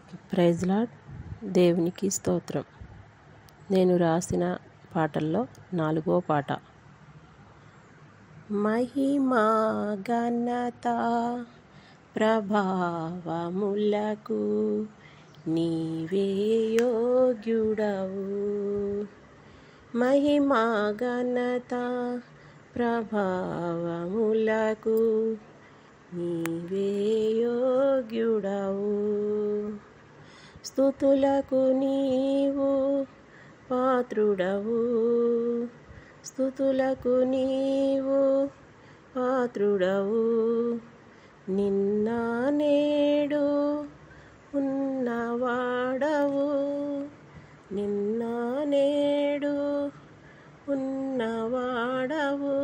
Praise lord. దేవునికి స్తోత్రం. నేను రాసిన పాటల్లో 4వ పాట. మహిమా ఘనత ప్రభావములకు నీవే యోగ్యుడవు. మహిమా ఘనత ప్రభావములకు నీవే యోగ్యుడవు. స్తుతులకు నీవు పాత్రుడవు, స్తుతులకు నీవు పాత్రుడవు. నిన్న నేడు ఉన్నవాడవు, నిన్న నేడు ఉన్నవాడవు.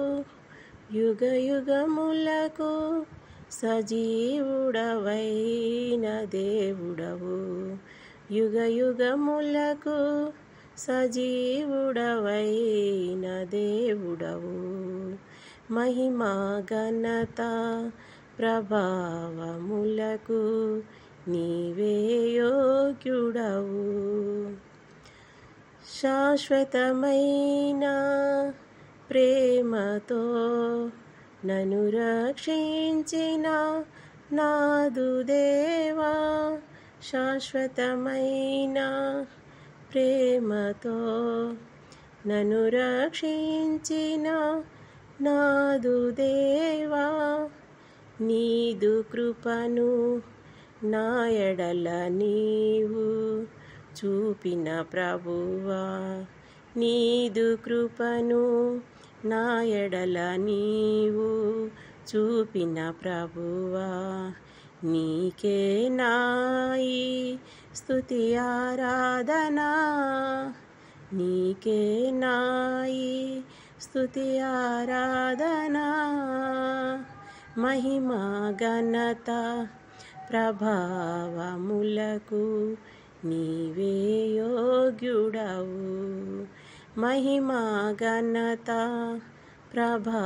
యుగ యుగములకు సజీవుడవైన దేవుడవు, యుగ యుగములకు సజీవుడవైన దేవుడవు. మహిమా ఘనత ప్రభావములకు నీవే యోగ్యుడవు. శాశ్వతమైన ప్రేమతో నన్ను రక్షించిన నాదు దేవా, శాశ్వతమైన ప్రేమతో నన్ను రక్షించిన నాదు దేవా. నీదు కృపను నా ఎడల నీవు చూపిన ప్రభువా, నీదు కృపను నా ఎడల నీవు చూపిన ప్రభువా. నీకే నాయి స్తుతి ఆరాధనా, నీకే నాయి స్తుతి ఆరాధనా. మహిమా ఘనత ప్రభావములకు నీవే యోగ్యుడవు. మహిమా ఘనత ప్రభావములకు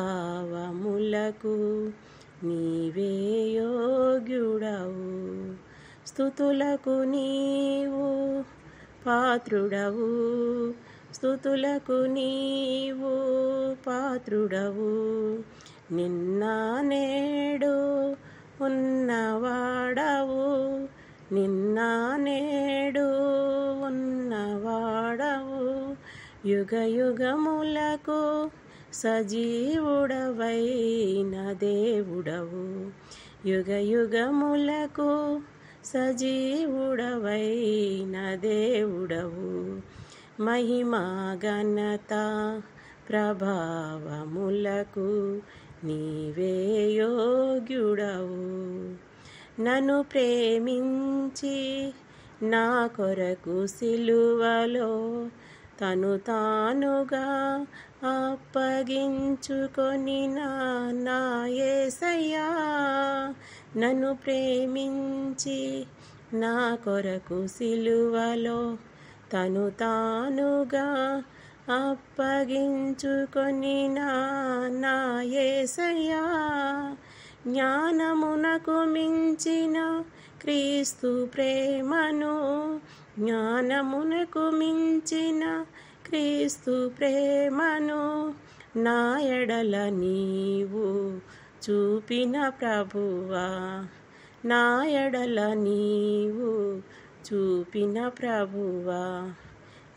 నీవే యోగ్యుడవు. స్తుతులకు నీవు పాత్రుడవు, స్తుతులకు నీవు పాత్రుడవు. నిన్న నేడు ఉన్నవాడవు, నిన్న నేడు ఉన్నవాడవు. యుగ యుగములకు సజీవుడవైన దేవుడవు, యుగ యుగములకు సజీవుడవైన దేవుడవు. మహిమా ఘనత ప్రభావములకు నీవే యోగ్యుడవు. నన్ను ప్రేమించి నా కొరకు సిలువలో తను తానుగా అప్పగించుకొని నా యేసయ్యా, నన్ను ప్రేమించి నా కొరకు సిలువలో తను తానుగా అప్పగించుకొని నా యేసయ్యా. జ్ఞానమునకు మించిన క్రీస్తు ప్రేమను, జ్ఞానమునకు మించిన క్రీస్తు ప్రేమను నా ఎడల నీవు చూపిన ప్రభువా, నా ఎడల నీవు చూపిన ప్రభువా.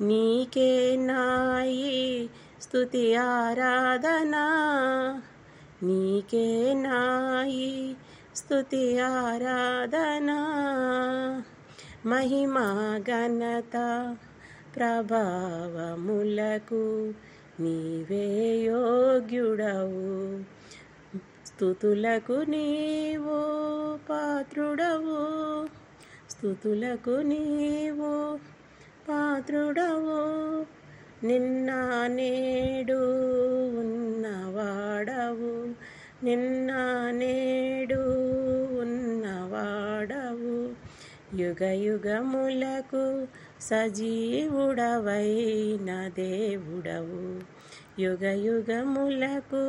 నీకే నాయి స్తుతి ఆరాధనా, నీకే నాయి స్తుతి ఆరాధనా. మహిమా ఘనత ప్రభావములకు నీవే యోగ్యుడవు. స్తుతులకు నీవు పాత్రుడవు, స్తుతులకు నీవు పాత్రుడవు. నిన్న నేడు ఉన్నవాడవు, నిన్న నేడు ఉన్నవాడవు. యుగ యుగములకు సజీవుడవైన దేవుడవు, యుగ యుగములకు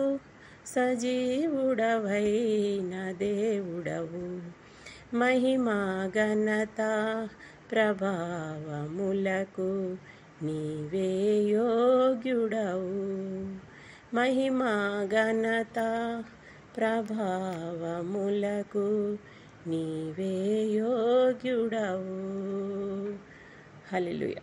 సజీవుడవైన దేవుడవు. మహిమా ఘనత ప్రభావములకు నీవే యోగ్యుడవు. మహిమా ఘనత ప్రభావములకు నీవే యోగ్యుడవు. హల్లెలూయా.